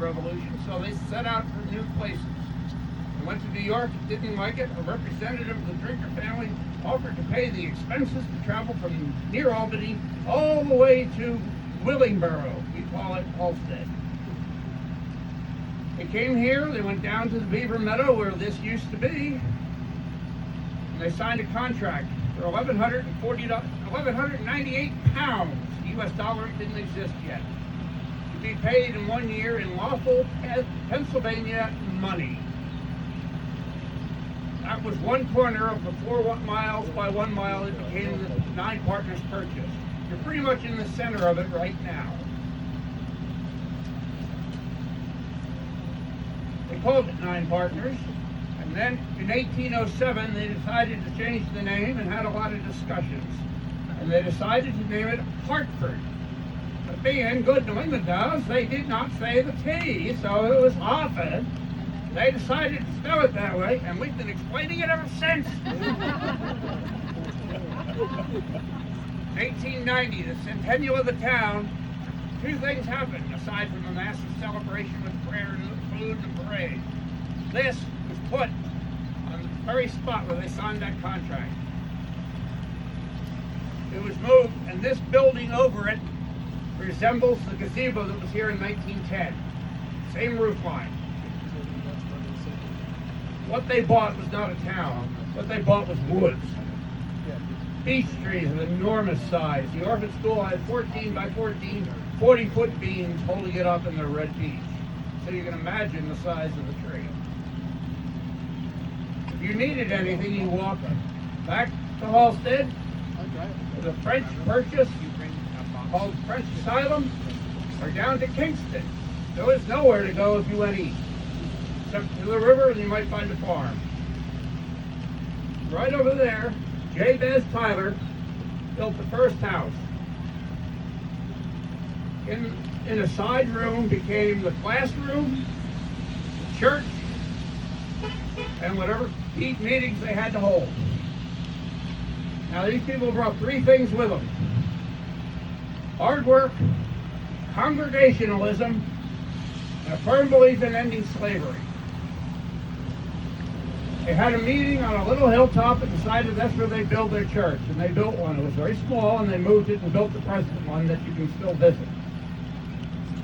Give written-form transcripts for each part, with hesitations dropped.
Revolution, so they set out for new places. They went to New York, didn't like it. A representative of the Drinker family offered to pay the expenses to travel from near Albany all the way to Willingboro. We call it Halstead. They came here, they went down to the Beaver Meadow where this used to be, and they signed a contract for $1,198 US dollar. It didn't exist yet, to be paid in 1 year in lawful Pennsylvania money. That was one corner of the 4 miles by 1 mile it became the Nine Partners Purchase. You're pretty much in the center of it right now. They called it Nine Partners, and then in 1807 they decided to change the name and had a lot of discussions. And they decided to name it Hartford. But being good New England does, they did not say the T, so it was Harford. They decided to spell it that way, and we've been explaining it ever since. 1890, the centennial of the town, 2 things happened aside from a massive celebration with prayer and food and parade. This was put on the very spot where they signed that contract. It was moved, and this building over it resembles the gazebo that was here in 1910. Same roof line. What they bought was not a town. What they bought was woods. Beech trees of enormous size. The Orphan School had 14 by 14, 40-foot beams holding it up in their red beech. So you can imagine the size of the tree. If you needed anything, you walked back to Halstead, the French Purchase, called French Asylum, or down to Kingston. There was nowhere to go if you went east, except to the river, and you might find a farm. Right over there, Jabez Tyler built the first house. In a side room became the classroom, the church, and whatever meetings they had to hold. Now these people brought 3 things with them: hard work, congregationalism, and a firm belief in ending slavery. They had a meeting on a little hilltop and decided that's where they build their church. And they built one. It was very small, and they moved it and built the present one that you can still visit.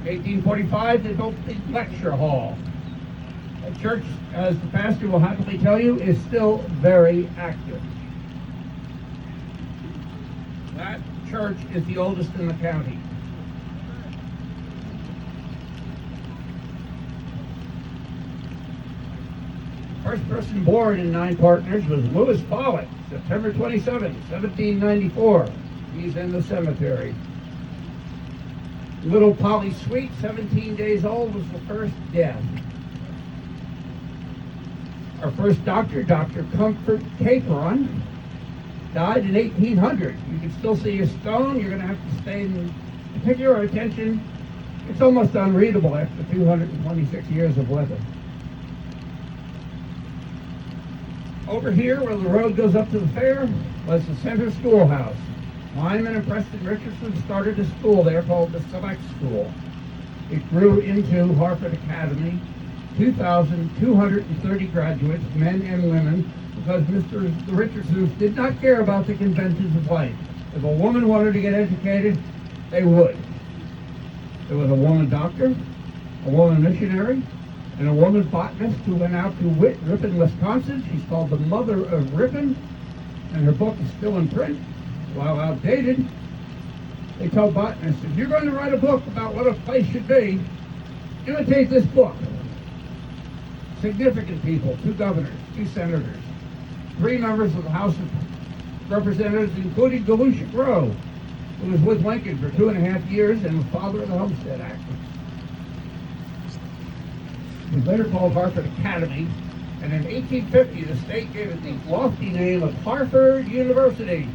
In 1845, they built the lecture hall. The church, as the pastor will happily tell you, is still very active. That church is the oldest in the county. First person born in Nine Partners was Lewis Follett, September 27, 1794. He's in the cemetery. Little Polly Sweet, 17 days old, was the first death. Our first doctor, Dr. Comfort Capron, died in 1800. You can still see his stone. You're going to have to stay in particular attention. It's almost unreadable after 226 years of weather. Over here, where the road goes up to the fair, was the Center Schoolhouse. Lyman and Preston Richardson started a school there called the Select School. It grew into Harford Academy, 2,230 graduates, men and women, because the Richardsons did not care about the conventions of life. If a woman wanted to get educated, they would. There was a woman doctor, a woman missionary, and a woman botanist who went out to Ripon, Wisconsin. She's called the Mother of Ripon, and her book is still in print. While outdated, they tell botanists, if you're going to write a book about what a place should be, imitate this book. Significant people, 2 governors, 2 senators, 3 members of the House of Representatives, including Galusha Grow, who was with Lincoln for 2.5 years and was father of the Homestead Act. It was later called Harford Academy, and in 1850 the state gave it the lofty name of Harford University.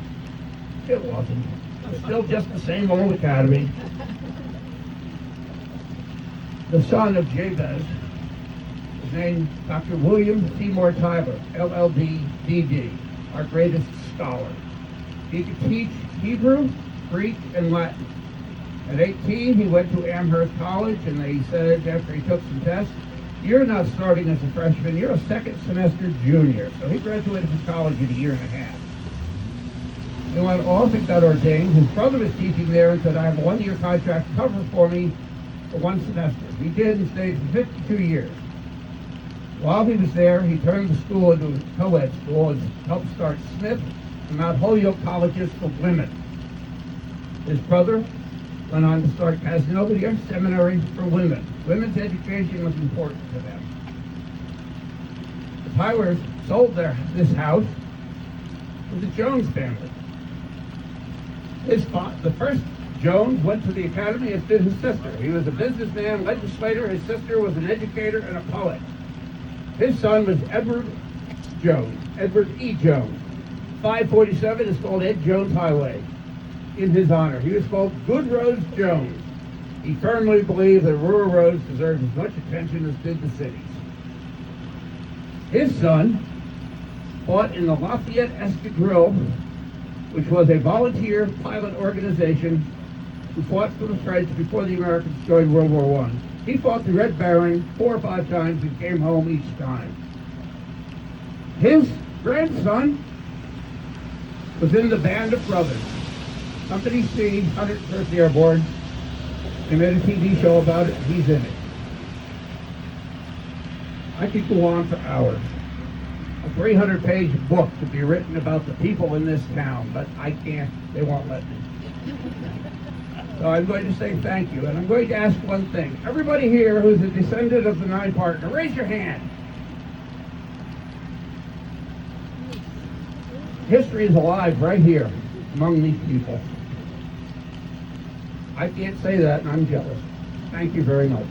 It wasn't. It was still just the same old academy. The son of Jabez was named Dr. William Seymour Tyler, LL.D., D.D., our greatest scholar. He could teach Hebrew, Greek, and Latin. At 18, he went to Amherst College, and they said after he took some tests, "You're not starting as a freshman, you're a second semester junior." So he graduated from college in a year and a half. He went off and got ordained. His brother was teaching there and said, "I have a 1-year contract, cover for me for 1 semester." He did and stayed for 52 years. While he was there, he turned the school into a co-ed school and helped start Smith and Mount Holyoke colleges for women. His brother went on to start Casanova Seminary for women. Women's education was important to them. The Tylers sold this house to the Jones family. The first Jones went to the academy as did his sister. He was a businessman, legislator. His sister was an educator and a poet. His son was Edward E. Jones. 547 is called Ed Jones Highway in his honor. He was called Good Roads Jones. He firmly believed that rural roads deserved as much attention as did the cities. His son fought in the Lafayette Escadrille, which was a volunteer pilot organization who fought for the French before the Americans joined World War I. He fought the Red Baron 4 or 5 times and came home each time. His grandson was in the Band of Brothers. Company C, 101st Airborne. They made a TV show about it. He's in it. I could go on for hours. A 300-page book to be written about the people in this town, but I can't. They won't let me. So I'm going to say thank you, and I'm going to ask one thing. Everybody here who's a descendant of the 9 partner, raise your hand. History is alive right here among these people. I can't say that, and I'm jealous. Thank you very much.